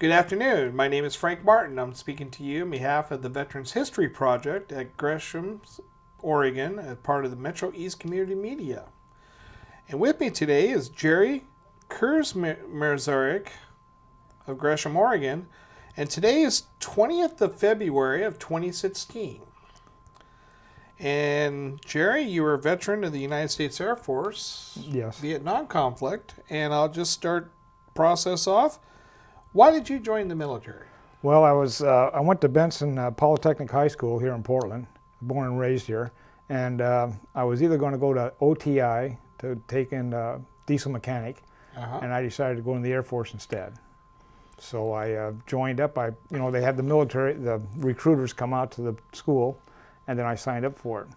Good afternoon. My name is Frank Martin. I'm speaking to you on behalf of the Veterans History Project at Gresham, Oregon, as part of the Metro East Community Media. And with me today is Jerrey Krzmarzick of Gresham, Oregon. And today is 20th of February of 2016. And Jerrey, you were a veteran of the United States Air Force. Yes. Vietnam conflict. And I'll just start process off. Why did you join the military? Well, I went to Benson Polytechnic High School here in Portland, born and raised here, and I was either going to go to OTI to take in diesel mechanic, and I decided to go in the Air Force instead. So I joined up. They had the recruiters come out to the school, and then I signed up for it.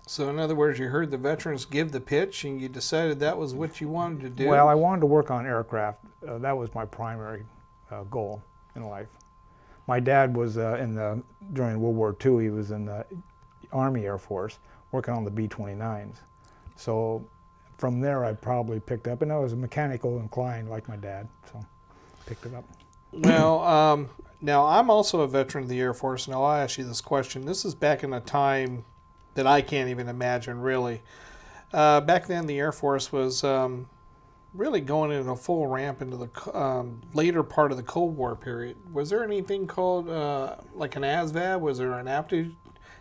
So in other words, you heard the veterans give the pitch, and you decided that was what you wanted to do? Well, I wanted to work on aircraft. That was my primary goal in life. My dad was during World War II, he was in the Army Air Force working on the B-29s. So from there I probably picked up, and I was mechanical inclined like my dad, so picked it up. Well, now I'm also a veteran of the Air Force, and I'll ask you this question. This is back in a time that I can't even imagine, really. Back then the Air Force was really going in a full ramp into the later part of the Cold War period. Was there anything called like an ASVAB? Was there an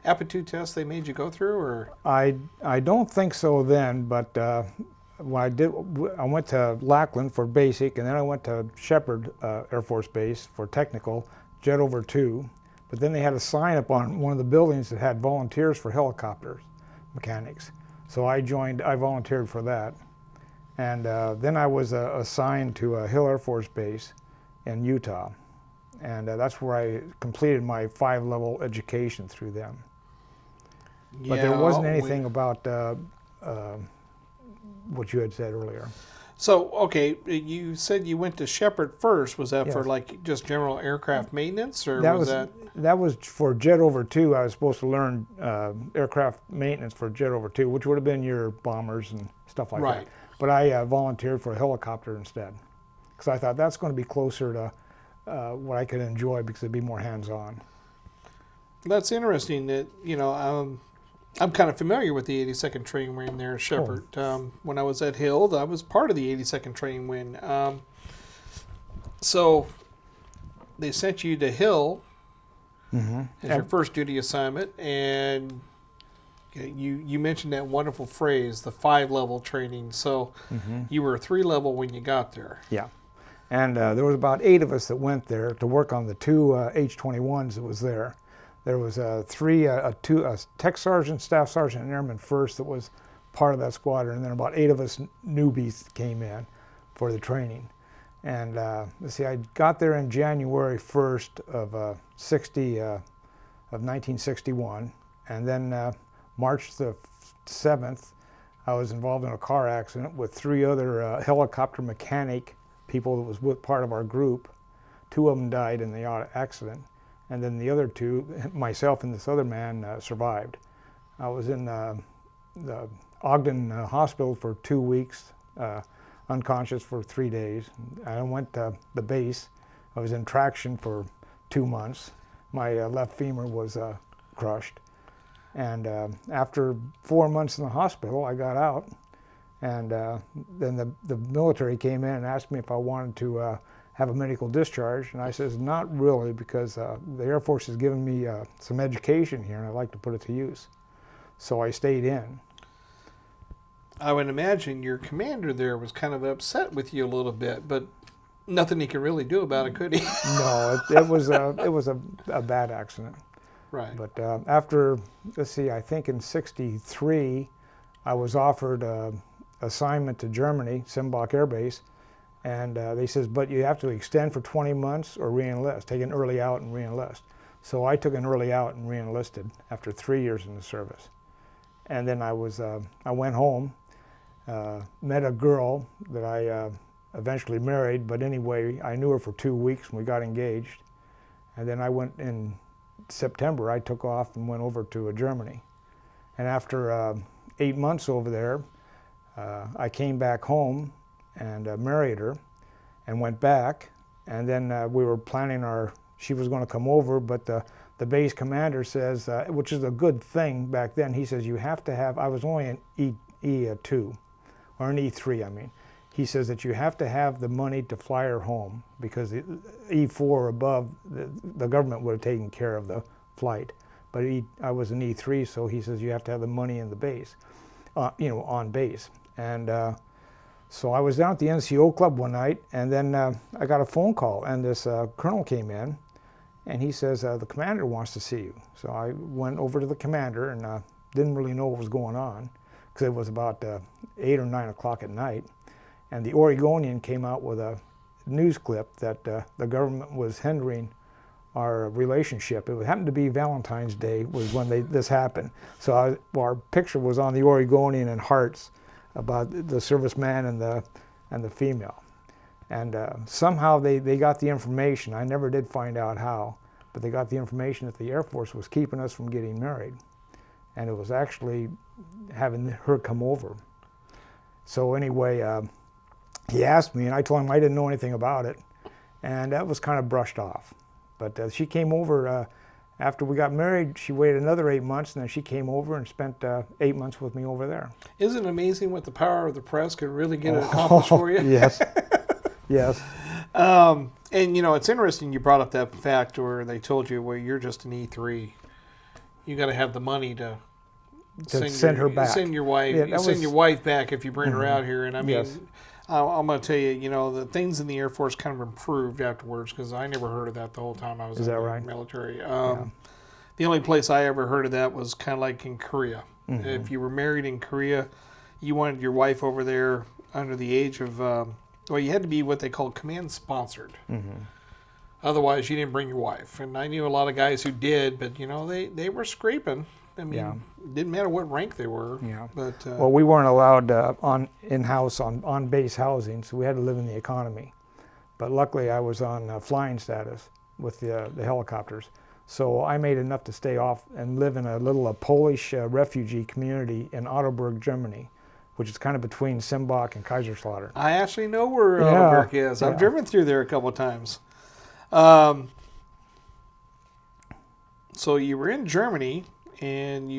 aptitude test they made you go through? Or I don't think so then, but what I did, I went to Lackland for basic, and then I went to Shepherd Air Force Base for technical, jet over 2. But then they had a sign up on one of the buildings that had volunteers for helicopters, mechanics. So I volunteered for that. And then I was assigned to Hill Air Force Base in Utah. And that's where I completed my 5-level education through them. yeah, But there wasn't anything about what you had said earlier. So, okay, you said you went to Shepherd first. Was that for Yes. like just general aircraft maintenance, or That was for jet over 2. I was supposed to learn aircraft maintenance for jet over 2, which would have been your bombers and stuff like Right. that. But I volunteered for a helicopter instead, because I thought that's going to be closer to what I could enjoy, because it'd be more hands-on. That's interesting. That I'm kind of familiar with the 82nd Training Wing there at Shepherd. When I was at Hill, I was part of the 82nd Training Wing. So they sent you to Hill as your first duty assignment, and you mentioned that wonderful phrase, the 5-level training. So you were 3-level when you got there. Yeah, and there was about 8 of us that went there to work on the 2 H-21s that was there. There was a tech sergeant, staff sergeant, and airman first that was part of that squadron, and then about 8 of us newbies came in for the training. And let's see, I got there in January 1st of 1961, and then March the 7th, I was involved in a car accident with 3 other helicopter mechanic people that was with part of our group. 2 of them died in the accident. And then the other 2, myself and this other man, survived. I was in the Ogden Hospital for 2 weeks, unconscious for 3 days. I went to the base. I was in traction for 2 months. My left femur was crushed. And after 4 months in the hospital, I got out. And then the military came in and asked me if I wanted to have a medical discharge, and I says, not really, because the Air Force has given me some education here, and I'd like to put it to use. So I stayed in. I would imagine your commander there was kind of upset with you a little bit, but nothing he could really do about it, could he? No, it was a bad accident. Right. But after, let's see, I think in '63, I was offered an assignment to Germany, Simbach Air Base. And they says, but you have to extend for 20 months or re-enlist, take an early out and re-enlist. So I took an early out and re-enlisted after 3 years in the service. And then I went home, met a girl that I eventually married, but anyway, I knew her for 2 weeks and we got engaged. And then I went in September, I took off and went over to Germany. And after 8 months over there, I came back home and married her and went back And then we were planning she was going to come over, but the base commander says, which is a good thing back then, he says, you have to have, I was only an E2, or an E3, I mean. He says that you have to have the money to fly her home, because the E4 or above, the government would have taken care of the flight. But I was an E3, so he says you have to have the money in the base, on base. And so I was down at the NCO club one night, and then I got a phone call, and this colonel came in, and he says, the commander wants to see you. So I went over to the commander, and didn't really know what was going on, because it was about 8 or 9 o'clock at night. And the Oregonian came out with a news clip that the government was hindering our relationship. It happened to be Valentine's Day was when this happened. So our picture was on the Oregonian in hearts about the serviceman and the female. And somehow they got the information. I never did find out how, but they got the information that the Air Force was keeping us from getting married. And it was actually having her come over. So anyway, he asked me, and I told him I didn't know anything about it. And that was kind of brushed off. But she came over after we got married. She waited another 8 months, and then she came over and spent 8 months with me over there. Isn't it amazing what the power of the press could really get accomplished for you? Yes. Yes. And it's interesting you brought up that fact where they told you, well, you're just an E3. You got to have the money to send her back. Send your wife. Yeah, send your wife back if you bring her out here. And I mean, yes. I'm going to tell you, the things in the Air Force kind of improved afterwards, because I never heard of that the whole time I was in the military. The only place I ever heard of that was kind of like in Korea. Mm-hmm. If you were married in Korea, you wanted your wife over there under the age of, you had to be what they call command sponsored. Mm-hmm. Otherwise, you didn't bring your wife. And I knew a lot of guys who did, but, they were scraping. I mean, it didn't matter what rank they were. Yeah. But well, we weren't allowed in-house on base housing, so we had to live in the economy. But luckily, I was on flying status with the helicopters, so I made enough to stay off and live in a little Polish refugee community in Ottoburg, Germany, which is kind of between Simbach and Kaiserslautern. I actually know where Ottoburg is. I've driven through there a couple of times. So you were in Germany. And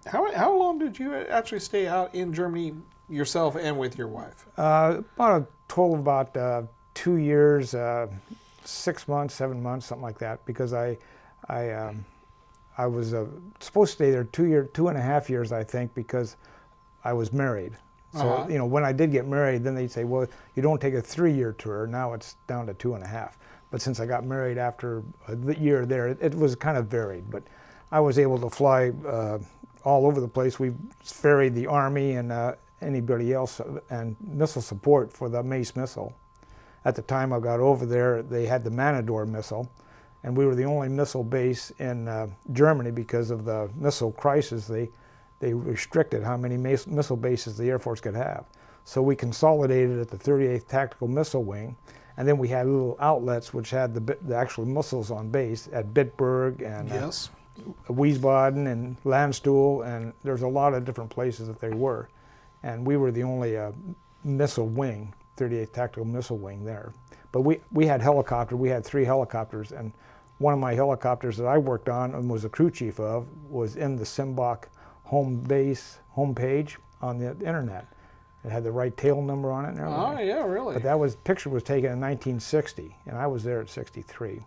how long did you actually stay out in Germany yourself and with your wife? About a total of about 2 years, 6 months, 7 months, something like that. Because I was supposed to stay there 2.5 years, I think, because I was married. So when I did get married, then they'd say, well, you don't take a 3-year tour. Now it's down to 2.5. But since I got married after a year there, it was kind of varied. But I was able to fly all over the place. We ferried the Army and anybody else and missile support for the Mace missile. At the time I got over there, they had the Matador missile, and we were the only missile base in Germany because of the missile crisis. They restricted how many missile bases the Air Force could have. So we consolidated at the 38th Tactical Missile Wing, and then we had little outlets which had the actual missiles on base at Bitburg and Wiesbaden and Landstuhl, and there's a lot of different places that they were. And we were the only missile wing, 38th Tactical Missile Wing there. But we had helicopters. We had 3 helicopters, and one of my helicopters that I worked on and was the crew chief of was in the Simbach home base homepage on the internet. It had the right tail number on it and everything. Oh, yeah, really? But picture was taken in 1960, and I was there at 63.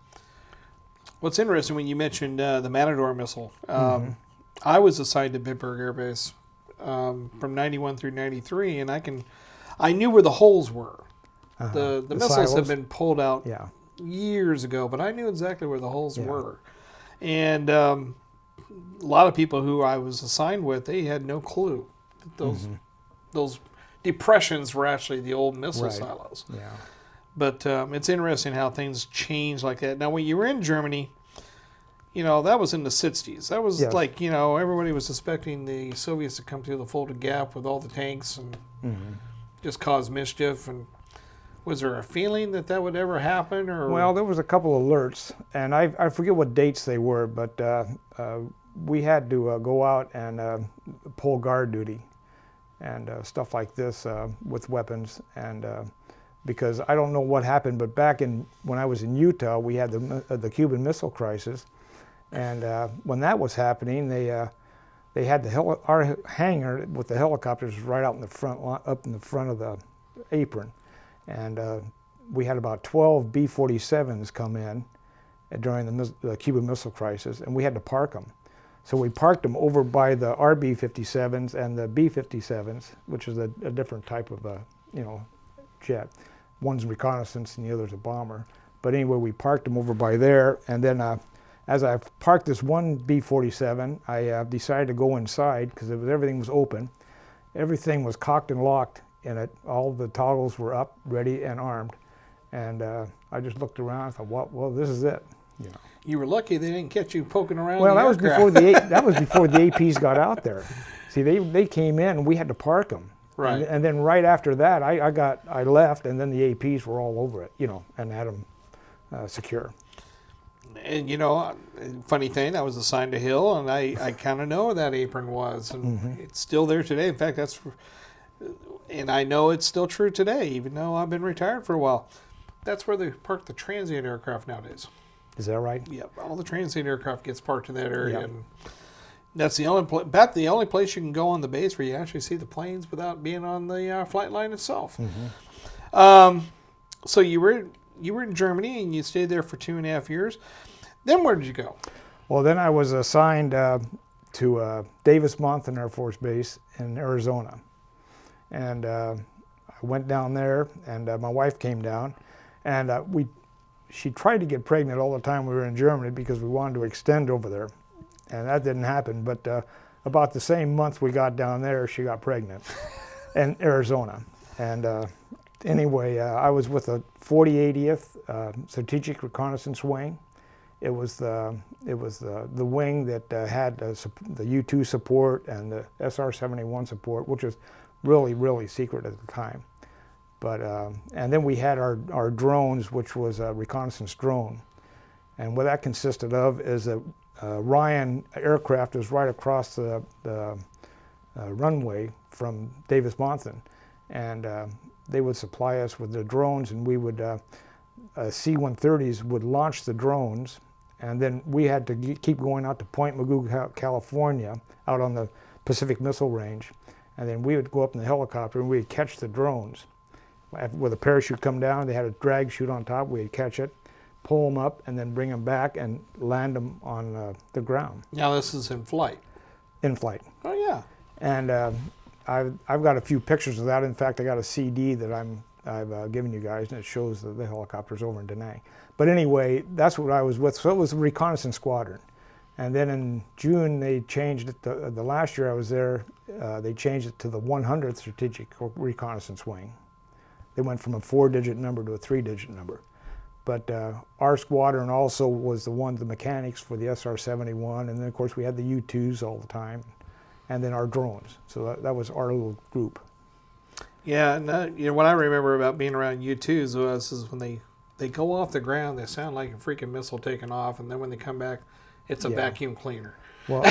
What's interesting when you mentioned the Matador missile, I was assigned to Bitburg Air Base from 91 through 93, and I knew where the holes were. The missiles silos had been pulled out years ago, but I knew exactly where the holes were. And a lot of people who I was assigned with, they had no clue that those depressions were actually the old missile silos. Yeah. But it's interesting how things change like that. Now, when you were in Germany, that was in the 60s. That was like, everybody was expecting the Soviets to come through the Fulda Gap with all the tanks and just cause mischief. And was there a feeling that would ever happen? Or Well, there was a couple of alerts, and I forget what dates they were, but we had to go out and pull guard duty and stuff like this with weapons. And because I don't know what happened, but when I was in Utah, we had the Cuban Missile Crisis, and when that was happening, they had our hangar with the helicopters right out in the front, up in the front of the apron, and we had about 12 B-47s come in during the Cuban Missile Crisis, and we had to park them. So we parked them over by the RB-57s and the B-57s, which is a different type of jet. One's reconnaissance and the other's a bomber. But anyway, we parked them over by there, and then as I parked this one B-47, I decided to go inside because everything was open. Everything was cocked and locked in it. All the toggles were up, ready and armed. And I just looked around and thought, well, this is it. You know. You were lucky they didn't catch you poking around. Well, the that was aircraft. before the APs got out there. See, they came in and we had to park them. Right. And then right after that, I left, and then the APs were all over it, and had them secure. And funny thing, I was assigned to Hill, and I kind of know where that apron was, and it's still there today. In fact, and I know it's still true today, even though I've been retired for a while. That's where they park the transient aircraft nowadays. Is that right? Yep, all the transient aircraft gets parked in that area, Yep. and that's the only place you can go on the base where you actually see the planes without being on the flight line itself. So you were in Germany and you stayed there for 2.5 years. Then where did you go? Well, then I was assigned to Davis-Monthan Air Force Base in Arizona, and I went down there, and my wife came down, and she tried to get pregnant all the time we were in Germany because we wanted to extend over there. And that didn't happen, but about the same month we got down there, she got pregnant in Arizona. And anyway, I was with the 4080th Strategic Reconnaissance Wing. It was the wing that had the U-2 support and the SR-71 support, which was really, really secret at the time. But and then we had our drones, which was a reconnaissance drone. And what that consisted of is a Ryan aircraft was right across the runway from Davis-Monthan, and they would supply us with the drones, and we would C-130s would launch the drones, and then we had to keep going out to Point Mugu, California, out on the Pacific Missile Range, and then we would go up in the helicopter and we'd catch the drones. With a parachute come down, they had a drag chute on top, we'd catch it, pull them up, and then bring them back and land them on the ground. Now this is in flight. In flight. Oh yeah. And I've got a few pictures of that. In fact, I got a CD that I've given you guys, and it shows the helicopters over in Da Nang. But anyway, that's what I was with. So it was a reconnaissance squadron. And then in June, they changed it. The last year I was there, they changed it to the 100th Strategic Reconnaissance Wing. They went from a 4-digit number to a 3-digit number. But our squadron also was the mechanics for the SR-71, and then of course we had the U-2s all the time, and then our drones. So that was our little group. Yeah, and what I remember about being around U-2s is when they go off the ground, they sound like a freaking missile taking off, and then when they come back, it's a vacuum cleaner. Well,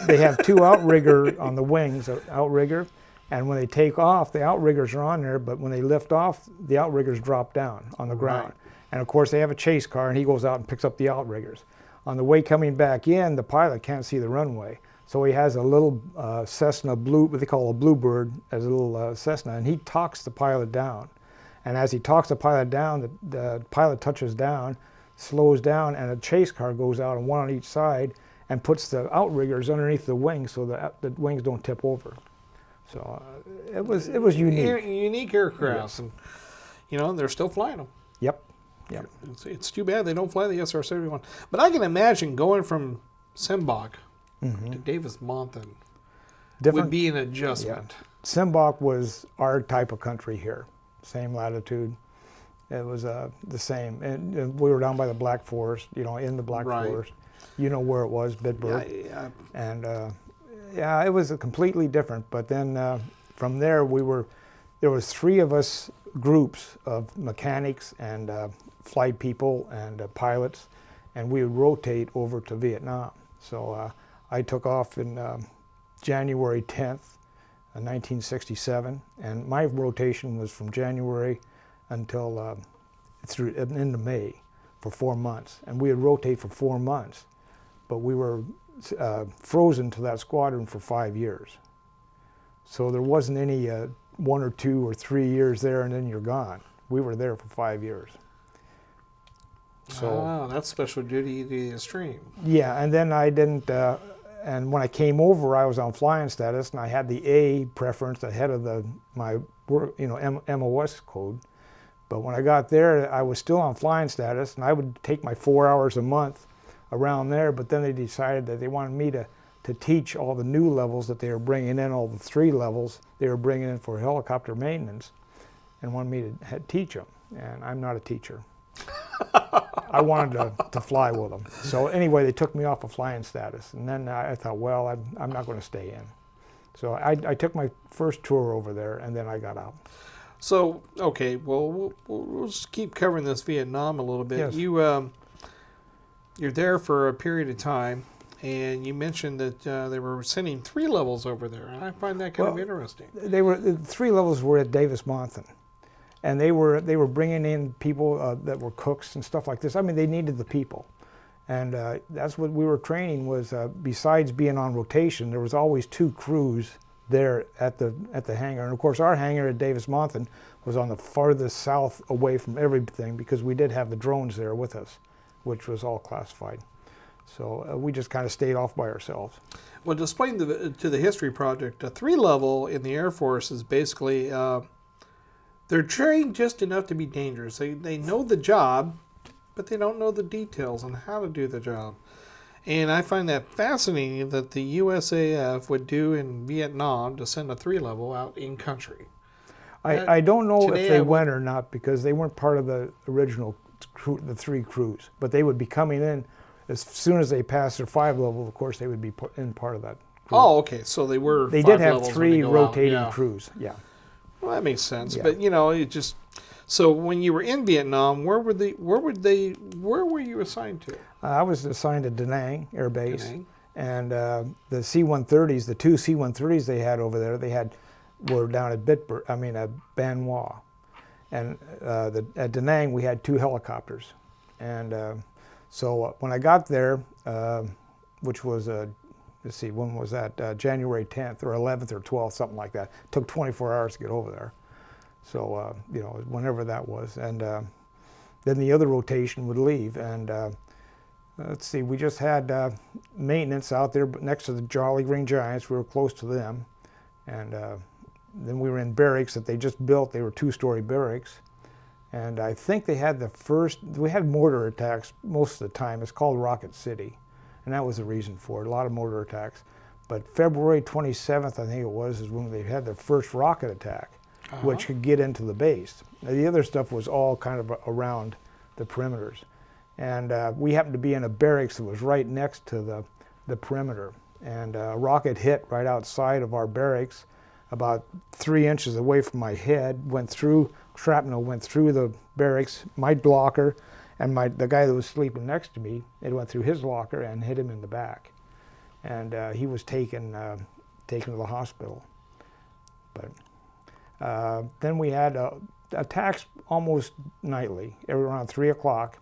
they have two outrigger on the wings, outrigger. And when they take off, the outriggers are on there, but when they lift off, the outriggers drop down on the ground. Right. And of course, they have a chase car, and he goes out and picks up the outriggers. On the way coming back in, the pilot can't see the runway. So he has a little Cessna what they call a Bluebird, as a little Cessna, and he talks the pilot down. And as he talks the pilot down, the pilot touches down, slows down, and a chase car goes out, and one on each side, and puts the outriggers underneath the wings so the wings don't tip over. So it was unique. Unique aircraft, yes. And they're still flying them. Yep. It's too bad they don't fly the SR-71. But I can imagine going from Simbach to Davis-Monthan would be an adjustment. Yeah. Simbach was our type of country here, same latitude. It was the same, and we were down by the Black Forest, in the Black Forest. You know where it was, Bitburg. Yeah. And it was completely different. But then from there, there was 3 of us groups of mechanics and flight people and pilots, and we would rotate over to Vietnam. So I took off in January 10th, 1967, and my rotation was from January until through into May for 4 months, and we would rotate for 4 months, but we were frozen to that squadron for 5 years. So there wasn't any 1 or 2 or 3 years there and then you're gone. We were there for 5 years. So that's special duty to the extreme. yeah, and then I didn't. And when I came over, I was on flying status, and I had the A preference ahead of my work, MOS code. But when I got there, I was still on flying status, and I would take my 4 hours a month around there. But then they decided that they wanted me to teach all the new levels that they were bringing in, all the 3 levels they were bringing in for helicopter maintenance, and wanted me to teach them. And I'm not a teacher. I wanted to fly with them. So anyway, they took me off of flying status. And then I thought, well, I'm not going to stay in. So I took my first tour over there, and then I got out. So, okay, well, we'll just keep covering this Vietnam a little bit. Yes. You're there for a period of time, and you mentioned that they were sending 3 levels over there. And I find that kind of interesting. The 3 levels were at Davis-Monthan. And they were bringing in people that were cooks and stuff like this. I mean, they needed the people, and that's what we were training was. Besides being on rotation, there was always 2 crews there at the hangar. And of course, our hangar at Davis-Monthan was on the farthest south away from everything because we did have the drones there with us, which was all classified. So we just kind of stayed off by ourselves. Well, to explain to the History Project, a 3 level in the Air Force is basically. They're trained just enough to be dangerous. They know the job, but they don't know the details on how to do the job. And I find that fascinating that the USAF would do in Vietnam to send a 3 level out in country. I don't know if they went or not because they weren't part of the original crew, the 3 crews. But they would be coming in as soon as they passed their 5 level. Of course, they would be in part of that crew. Oh, okay. So they were. They 5 did have levels 3 rotating out. Yeah. crews. Yeah. Well, that makes sense. Yeah. But it just. So when you were in Vietnam, where were you assigned to? I was assigned to Da Nang Air Base, Da Nang. and the C-130s, the 2 C-130s they had over there, were down at Ban Hoa, and at Da Nang we had 2 helicopters, and so when I got there, which was let's see, when was that? January 10th or 11th or 12th, something like that. It took 24 hours to get over there. So, whenever that was. And then the other rotation would leave. And let's see, we just had maintenance out there next to the Jolly Green Giants. We were close to them. And then we were in barracks that they just built. They were 2-story barracks. And I think they had we had mortar attacks most of the time. It's called Rocket City. And that was the reason for it, a lot of mortar attacks. But February 27th, I think it was, is when they had their first rocket attack, which could get into the base. Now, the other stuff was all kind of around the perimeters. And we happened to be in a barracks that was right next to the perimeter. And a rocket hit right outside of our barracks, about 3 inches away from my head, shrapnel went through the barracks, my locker, and the guy that was sleeping next to me, it went through his locker and hit him in the back. And he was taken to the hospital. But then we had attacks almost nightly, around 3 o'clock.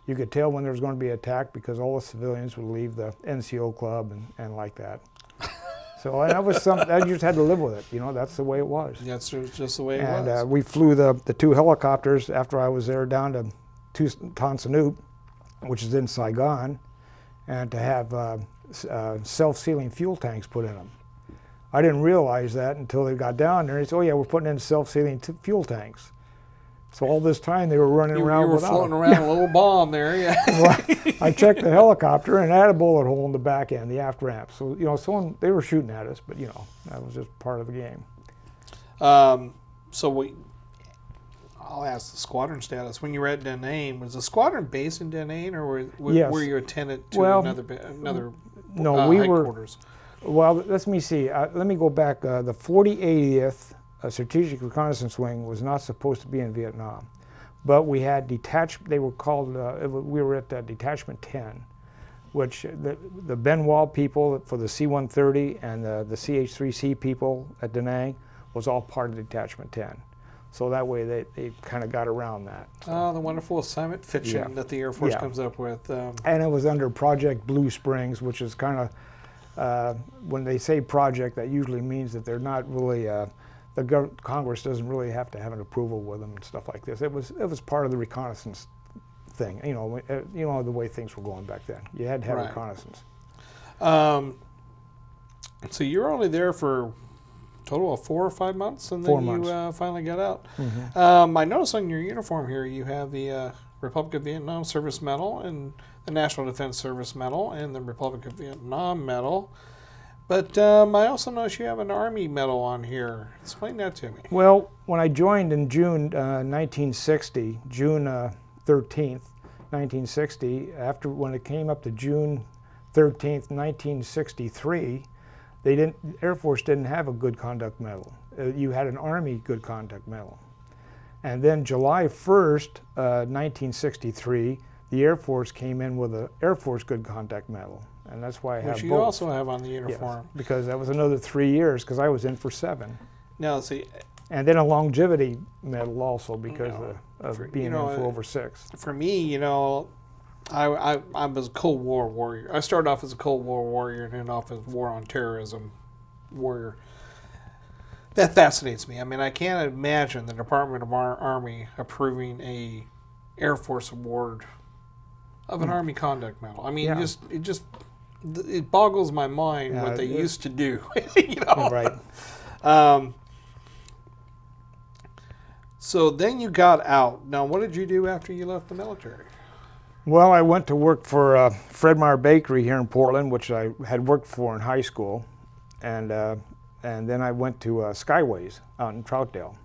You could tell when there was going to be an attack because all the civilians would leave the NCO club and like that. So that was something, I just had to live with it, that's the way it was. That's just the way it was. And we flew the 2 helicopters after I was there down to Tan Son Nhut, which is in Saigon, and to have self-sealing fuel tanks put in them. I didn't realize that until they got down there. They said, "Oh yeah, we're putting in self-sealing fuel tanks." So all this time they were running around without them. You were floating around a little bomb there, yeah. Well, I checked the helicopter and it had a bullet hole in the back end, the aft ramp. So they were shooting at us, but that was just part of the game. I'll ask the squadron status. When you were at Da Nang, was the squadron based in Da Nang, or Yes. were you a tenant to another No, we headquarters? Well, let me see. Let me go back. The 4080th Strategic Reconnaissance Wing was not supposed to be in Vietnam, but we had They were called. We were at Detachment 10, which the Ben Wall people for the C-130 and the CH-3C people at Da Nang was all part of Detachment 10. So that way they kind of got around that. Oh, the wonderful assignment fiction Yeah. that the Air Force Yeah. comes up with. And it was under Project Blue Springs, which is kind of, when they say project, that usually means that they're not really, Congress doesn't really have to have an approval with them and stuff like this. It was part of the reconnaissance thing, you know the way things were going back then. You had to have Right. reconnaissance. So you're only there for a total of 4 or 5 months, and 4 then months. you finally got out. Mm-hmm. I noticed on your uniform here you have the Republic of Vietnam Service Medal and the National Defense Service Medal and the Republic of Vietnam Medal. But I also noticed you have an Army medal on here. Explain that to me. Well, when I joined in June 1960, June 13th, 1960, when it came up to June 13th, 1963, the Air Force didn't have a Good Conduct Medal. You had an Army Good Conduct Medal. And then July 1st, 1963, the Air Force came in with an Air Force Good Conduct Medal. And that's why I have both. Which you also have on the Yes, uniform. because that was another 3 years, because I was in for 7. Now, see, And then a longevity medal also, because of being in for over 6. for me, I was a Cold War warrior. I started off as a Cold War warrior and ended off as War on Terrorism warrior. That fascinates me. I mean, I can't imagine the Department of Army approving a Air Force award of an Army Conduct Medal. I mean, Yeah. it boggles my mind what they used to do. Right. So then you got out. Now, what did you do after you left the military? Well, I went to work for Fred Meyer Bakery here in Portland, which I had worked for in high school, and then I went to Skyways out in Troutdale,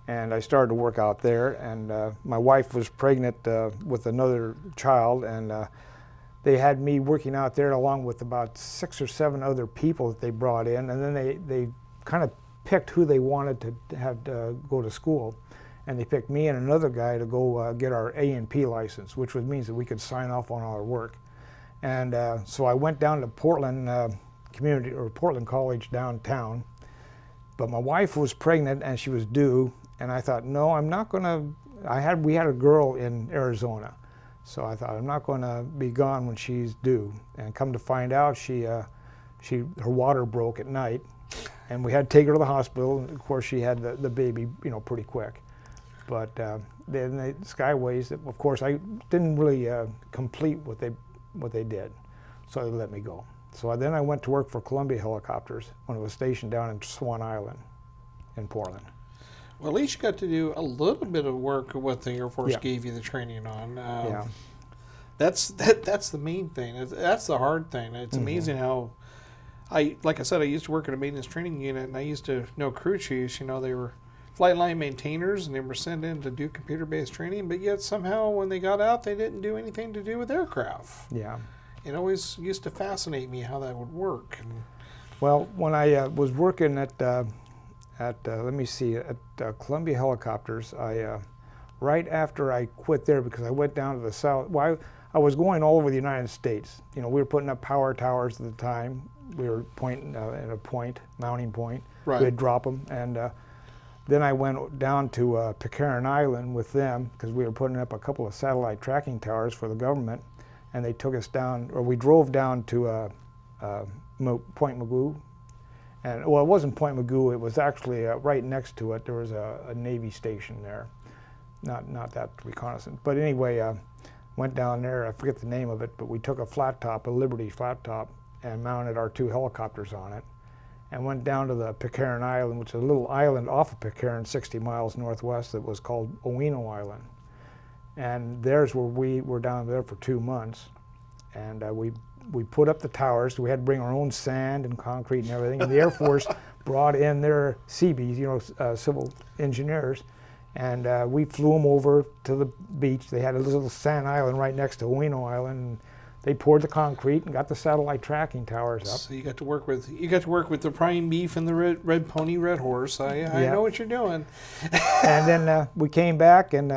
and I started to work out there. And my wife was pregnant with another child, and they had me working out there along with about 6 or 7 other people that they brought in, and then they kind of picked who they wanted to have go to school. And they picked me and another guy to go get our A&P license, which means that we could sign off on our work. And so I went down to Portland Portland College downtown. But my wife was pregnant and she was due, and I thought, no, I'm not going to. We had a girl in Arizona, so I thought I'm not going to be gone when she's due. And come to find out, her water broke at night, and we had to take her to the hospital. And of course, she had the baby, pretty quick. But then the Skyways, of course, I didn't really complete what they did, so they let me go. So then I went to work for Columbia Helicopters when it was stationed down in Swan Island in Portland. Well, at least you got to do a little bit of work of what the Air Force Yeah. gave you the training on. Yeah. That's the main thing. That's the hard thing. It's amazing how like I said, I used to work at a maintenance training unit, and I used to know crew chiefs. They were flight line maintainers, and they were sent in to do computer-based training, but yet somehow when they got out, they didn't do anything to do with aircraft. Yeah. It always used to fascinate me how that would work. And Well, when I was working at Columbia Helicopters, right after I quit there, because I went down to the south. Well, I was going all over the United States. We were putting up power towers at the time. We were pointing at a mounting point. Right. We'd drop them, and then I went down to Pitcairn Island with them, because we were putting up a couple of satellite tracking towers for the government, and they took us down, or we drove down to Point Mugu. And well, it wasn't Point Mugu, it was actually right next to it. There was a Navy station there, not that reconnaissance. But anyway, went down there, I forget the name of it, but we took a Liberty flat top, and mounted our 2 helicopters on it, and went down to the Pitcairn Island, which is a little island off of Pitcairn, 60 miles northwest, that was called Owino Island. And there's where we were down there for 2 months, and we put up the towers. We had to bring our own sand and concrete and everything. And the Air Force brought in their CBs, civil engineers, and we flew them over to the beach. They had a little sand island right next to Owino Island. And they poured the concrete and got the satellite tracking towers up. so you got to work with the prime beef and the red pony, red horse. I Yeah. know what you're doing. And then we came back, and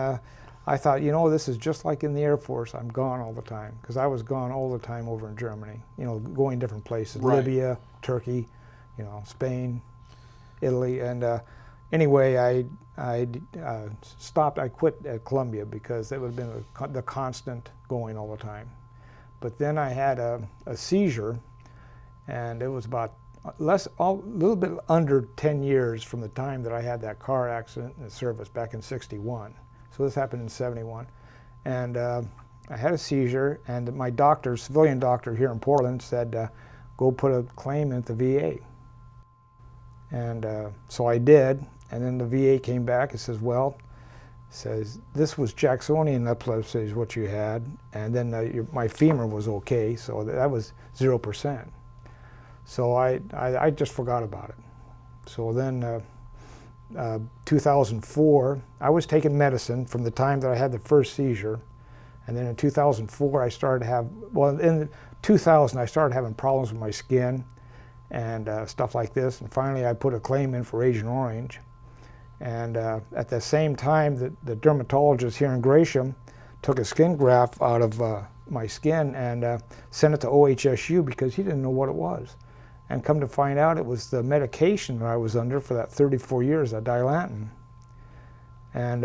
I thought, this is just like in the Air Force. I'm gone all the time, because I was gone all the time over in Germany, going different places, Right. Libya, Turkey, Spain, Italy. And Anyway, I stopped. I quit at Columbia because that would have been the constant going all the time. But then I had a seizure, and it was about a little bit under 10 years from the time that I had that car accident in the service back in '61. So this happened in '71, and I had a seizure, and my doctor, civilian doctor here in Portland, said, "Go put a claim in at the VA." And so I did, and then the VA came back and says, this was Jacksonian epilepsy is what you had, and then my femur was okay, so that was 0%. So I just forgot about it. So then 2004, I was taking medicine from the time that I had the first seizure, and then in 2004 I started to have, in 2000 I started having problems with my skin and stuff like this, and finally I put a claim in for Agent Orange. And at the same time, the dermatologist here in Gratium took a skin graft out of my skin and sent it to OHSU because he didn't know what it was. And come to find out, it was the medication that I was under for that 34 years, that Dilantin. And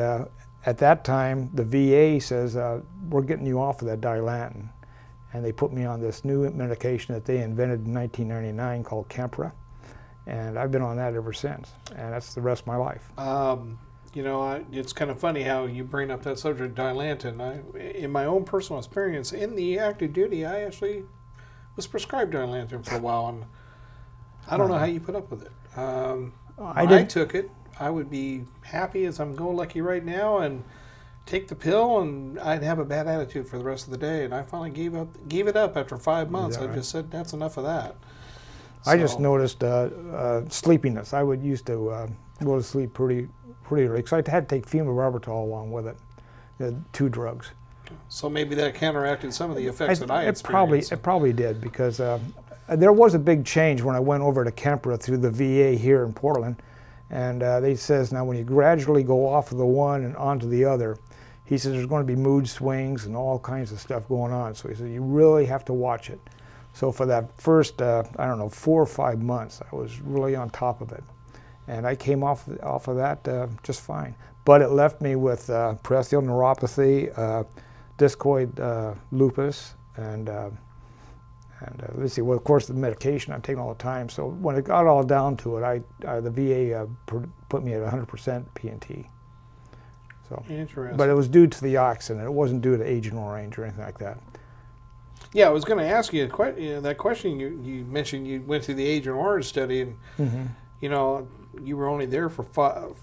at that time, the VA says, we're getting you off of that Dilantin. And they put me on this new medication that they invented in 1999 called Kempra. And I've been on that ever since, and that's the rest of my life. You know, it's kind of funny how you bring up that subject, Dilantin. In my own personal experience, in the active duty, I actually was prescribed Dilantin for a while, and I don't know how you put up with it. When I took it, I would be happy as I'm going lucky right now, and take the pill, and I'd have a bad attitude for the rest of the day. And I finally gave it up after 5 months. I just said, that's enough of that. I just noticed sleepiness. I would used to go to sleep pretty early because I had to take phenobarbital along with it, the 2 drugs. So maybe that counteracted some of the effects that I experienced. It probably did, because there was a big change when I went over to Kempra through the VA here in Portland, and they says, now when you gradually go off of the one and onto the other, he says there's going to be mood swings and all kinds of stuff going on. So he said you really have to watch it. So for that first, 4 or 5 months, I was really on top of it. And I came off of that just fine. But it left me with peripheral neuropathy, discoid lupus, and let's see, well, of course, the medication I'm taking all the time. So when it got all down to it, the VA put me at 100% P&T. So, interesting. But it was due to the accident. It wasn't due to Agent Orange or anything like that. Yeah, I was going to ask you that question. You mentioned you went through the Agent Orange study, and you know, you were only there for 4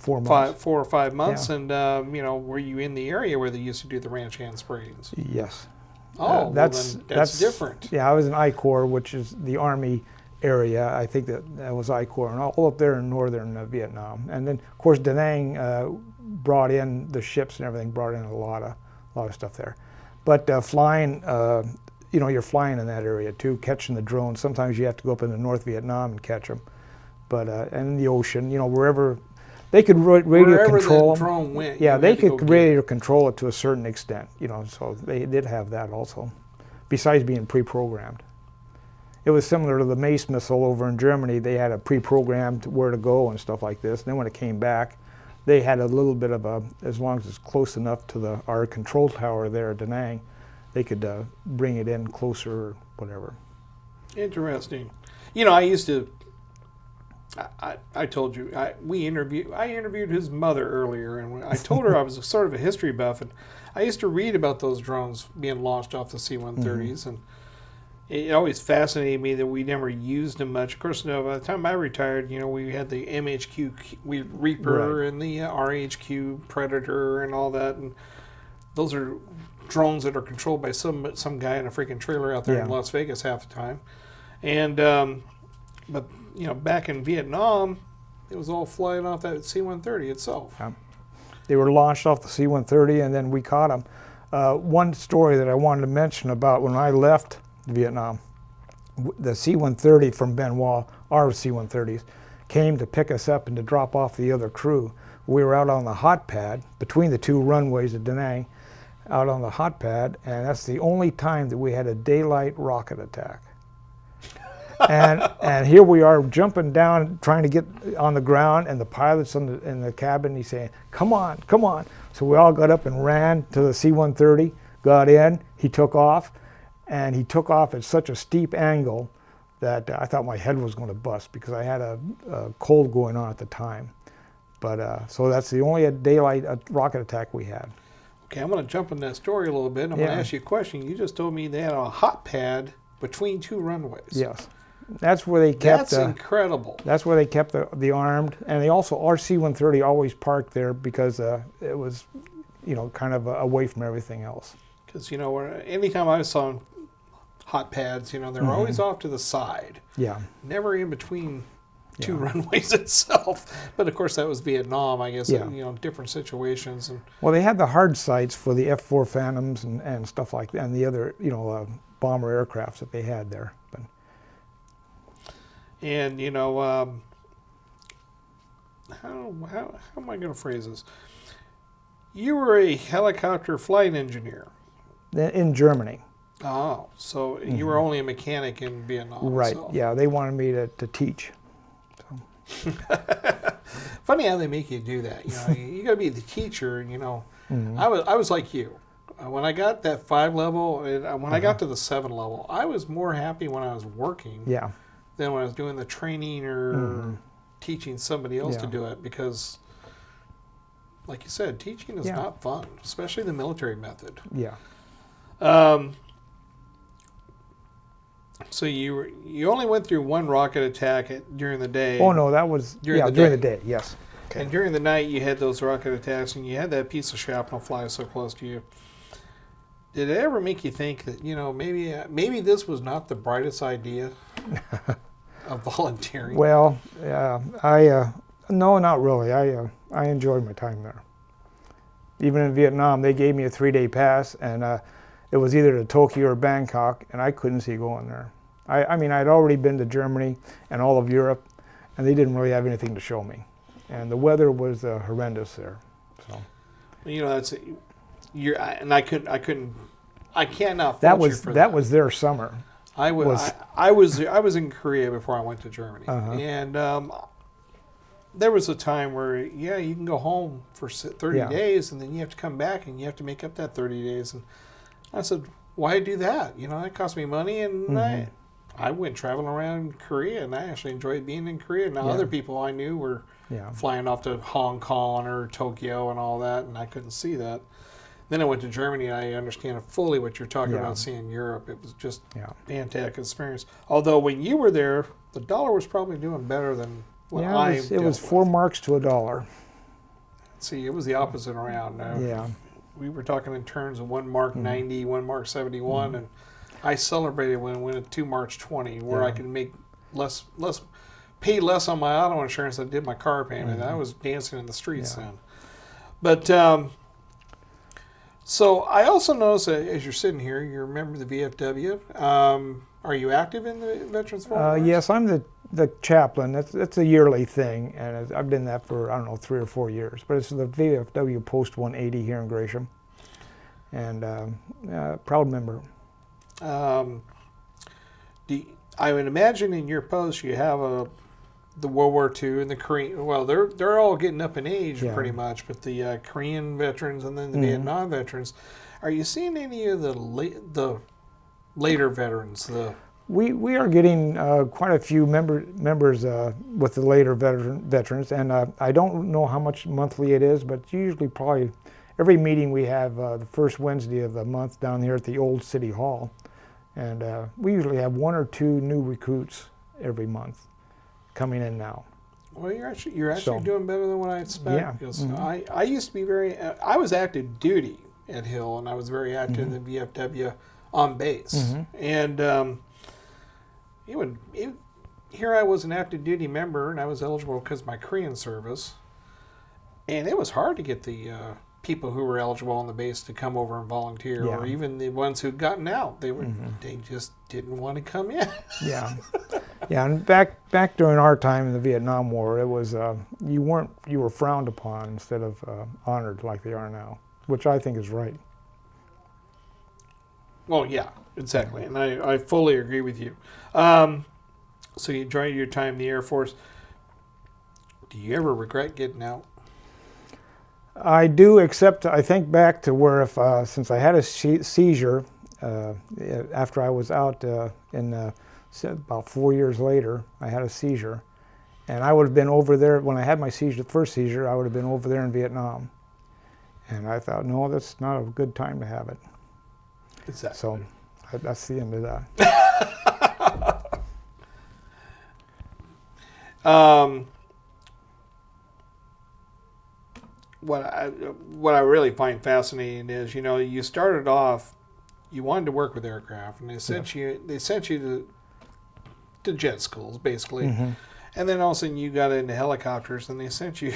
or 5 months, yeah. And you know, were you in the area where they used to do the ranch hand springs? Yes. Oh, that's different. Yeah, I was in I Corps, which is the Army area. I think that was I Corps, and all up there in northern Vietnam. And then, of course, Da Nang brought in the ships and everything. Brought in a lot of stuff there. But flying, you know, you're flying in that area too, catching the drones. Sometimes you have to go up into North Vietnam and catch them. But and in the ocean, you know, wherever they could radio control the drone went. Yeah, they could radio control it to a certain extent. You know, so they did have that also, besides being pre-programmed. It was similar to the Mace missile over in Germany. They had a pre-programmed where to go and stuff like this. And then when it came back, they had a little bit of as long as it's close enough to our control tower there at Da Nang, they could bring it in closer or whatever. Interesting. You know, I used to, I told you, I interviewed his mother earlier, and I told her I was sort of a history buff, and I used to read about those drones being launched off the C-130s, and it always fascinated me that we never used them much. Of course, you know, by the time I retired, you know, we had the MHQ Reaper and the RHQ Predator and all that, and those are drones that are controlled by some guy in a freaking trailer out there in Las Vegas half the time. And but you know, back in Vietnam, it was all flying off that C-130 itself. Yeah. They were launched off the C-130, and then we caught them. One story that I wanted to mention about when I left Vietnam, the C-130 from Benoit, our C-130s, came to pick us up and to drop off the other crew. We were out on the hot pad between the 2 runways at Da Nang, out on the hot pad, and that's the only time that we had a daylight rocket attack. and here we are jumping down, trying to get on the ground, and the pilot's in the cabin. He's saying, "Come on, come on!" So we all got up and ran to the C-130, got in. He took off, and he took off at such a steep angle that I thought my head was going to bust because I had a cold going on at the time. But so that's the only daylight rocket attack we had. Okay, I'm going to jump in that story a little bit. And I'm going to ask you a question. You just told me they had a hot pad between two runways. Yes, that's where they kept. That's incredible. That's where they kept the armed, and they also our C-130 always parked there because it was, kind of away from everything else. Because anytime I saw hot pads, they were always off to the side. Yeah. Never in between two runways itself. But of course that was Vietnam, I guess. Yeah. Different situations. And well, they had the hard sites for the F-4 Phantoms and stuff like that, and the other bomber aircrafts that they had there. But and how am I going to phrase this? You were a helicopter flight engineer in Germany. Oh, so you were only a mechanic in Vietnam. Right. So. Yeah, they wanted me to teach. So. Funny how they make you do that. You got to be the teacher. I was like you. When I got that 5 level, and when I got to the 7 level, I was more happy when I was working than when I was doing the training or teaching somebody else to do it, because, like you said, teaching is not fun, especially the military method. Yeah. So you only went through one rocket attack during the day. Oh no, that was during the day. Yes. Okay. And during the night, you had those rocket attacks, and you had that piece of shrapnel fly so close to you. Did it ever make you think that maybe this was not the brightest idea of volunteering? Well, no, not really. I enjoyed my time there. Even in Vietnam, they gave me a 3-day pass, and it was either to Tokyo or Bangkok, and I couldn't see going there. I mean, I'd already been to Germany and all of Europe, and they didn't really have anything to show me. And the weather was horrendous there. So, I cannot fault you for that. That was their summer. I was in Korea before I went to Germany, and there was a time where you can go home for 30 days, and then you have to come back and you have to make up that 30 days. And I said, why do that? It cost me money, and I went traveling around Korea, and I actually enjoyed being in Korea. Now other people I knew were flying off to Hong Kong or Tokyo and all that, and I couldn't see that. Then I went to Germany, and I understand fully what you're talking about seeing Europe. It was just fantastic experience. Although when you were there, the dollar was probably doing better than what it was 4 marks to $1. See, it was the opposite around. We were talking in terms of 1 mark 90, 1 mark 71, and I celebrated when it went at 2 marks 20, where I could make pay less on my auto insurance than I did my car payment. I was dancing in the streets then. But so I also noticed that as you're sitting here, you're a member of the VFW. Are you active in the Veterans Forum? Yes, I'm the chaplain. That's a yearly thing, and I've been that for, 3 or 4 years. But it's the VFW Post 180 here in Gresham, and proud member. I would imagine in your post you have the World War II and the Korean. Well, they're all getting up in age pretty much, but the Korean veterans and then the Vietnam veterans. Are you seeing any of the later veterans? We are getting quite a few members with the later veterans, and I don't know how much monthly it is, but usually probably every meeting we have the first Wednesday of the month down here at the old City Hall, and we usually have 1 or 2 new recruits every month coming in now. Well, you're actually doing better than what I expected. Yeah. Because I used to be I was active duty at Hill, and I was very active in the VFW on base, and here I was an active duty member, and I was eligible because of my Korean service, and it was hard to get the people who were eligible on the base to come over and volunteer, or even the ones who'd gotten out. They just didn't want to come in. And back during our time in the Vietnam War, it was you were frowned upon instead of honored like they are now, which I think is right. Well, yeah, exactly, and I fully agree with you. So you enjoyed your time in the Air Force. Do you ever regret getting out? I do, except I think back to where if since I had a seizure after I was out about 4 years later, I had a seizure, and I would have been over there when I had my seizure, first seizure. I would have been over there in Vietnam, and I thought, no, that's not a good time to have it. Exactly. So that's the end of that. What I really find fascinating is, you started off, you wanted to work with aircraft, and they sent you to jet schools basically, and then all of a sudden you got into helicopters, and they sent you.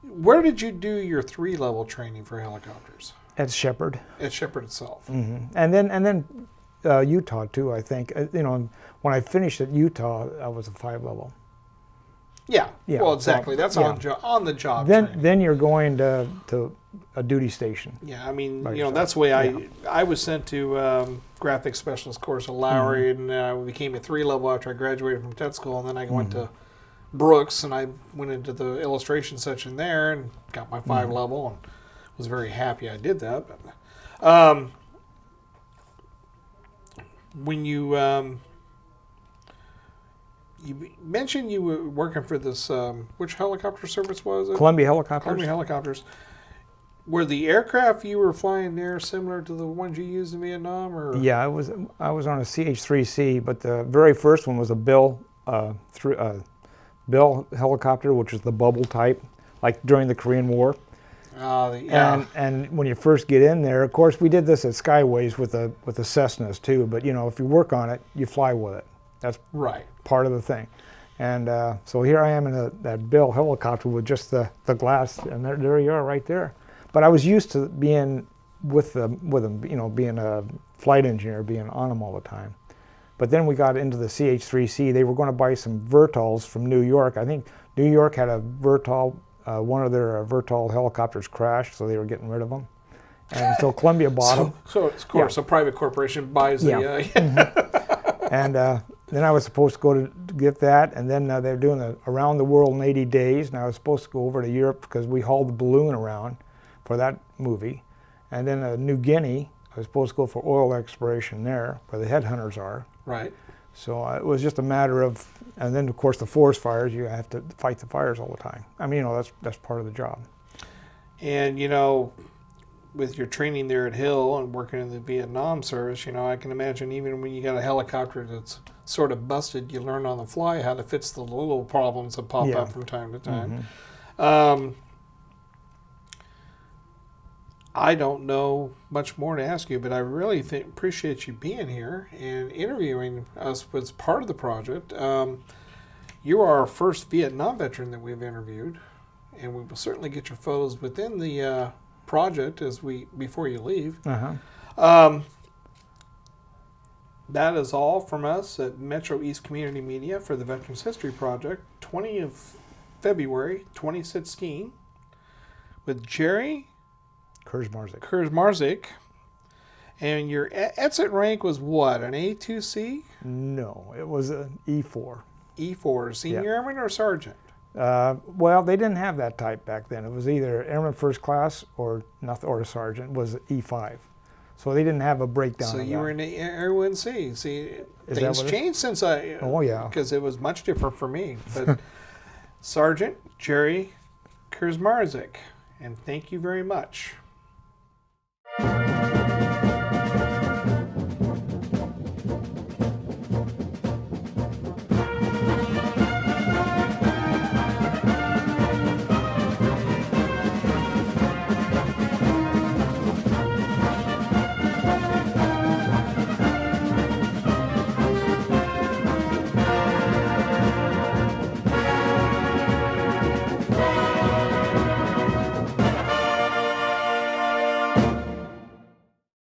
Where did you do your 3-level training for helicopters? At Shepherd. At Shepherd itself. And then Utah too. I think when I finished at Utah, I was a 5-level. Yeah. Well, exactly. That's on the job. Then you're going to a duty station. Yeah, I mean, that's the way I was sent to graphics specialist course at Lowry, and I became a 3-level after I graduated from tech school, and then I went to Brooks, and I went into the illustration section there and got my 5-level, and was very happy I did that. But, when you mentioned you were working for this, which helicopter service was it? Columbia Helicopters. Columbia Helicopters. Were the aircraft you were flying there similar to the ones you used in Vietnam, or? Yeah, I was on a CH-3C, but the very first one was a Bill helicopter, which is the bubble type, like during the Korean War. And when you first get in there, of course, we did this at Skyways with the Cessnas too. But if you work on it, you fly with it. That's right. Part of the thing. And so here I am in that Bill helicopter with just the glass, and there you are right there. But I was used to being with them, being a flight engineer, being on them all the time. But then we got into the CH-3C. They were going to buy some Vertals from New York. I think New York had a Vertal. One of their Vertal helicopters crashed, so they were getting rid of them. And so Columbia bought them. So of course, a private corporation buys the. And then I was supposed to go to get that, and then they're doing the Around the World in 80 Days, and I was supposed to go over to Europe because we hauled the balloon around for that movie. And then New Guinea, I was supposed to go for oil exploration there, where the headhunters are. Right. So it was just a matter of, and then of course the forest fires, you have to fight the fires all the time. I mean, that's part of the job. And with your training there at Hill and working in the Vietnam service, I can imagine even when you got a helicopter that's sort of busted, you learn on the fly how to fix the little problems that pop up from time to time. I don't know much more to ask you, but I really appreciate you being here and interviewing us as part of the project. You are our first Vietnam veteran that we've interviewed, and we will certainly get your photos within the project before you leave. That is all from us at Metro East Community Media for the Veterans History Project, 20th of February 2016, with Jerrey Krzmarzick. And your exit rank was what, an A2C? No, it was an E4. E4, senior airman or sergeant? Well, they didn't have that type back then. It was either airman first class or a sergeant was E5. So they didn't have a breakdown. So of you that. were in the A1C. See, Is things changed since I. Oh yeah. Because it was much different for me. But Sergeant Jerrey Krzmarzick, and thank you very much.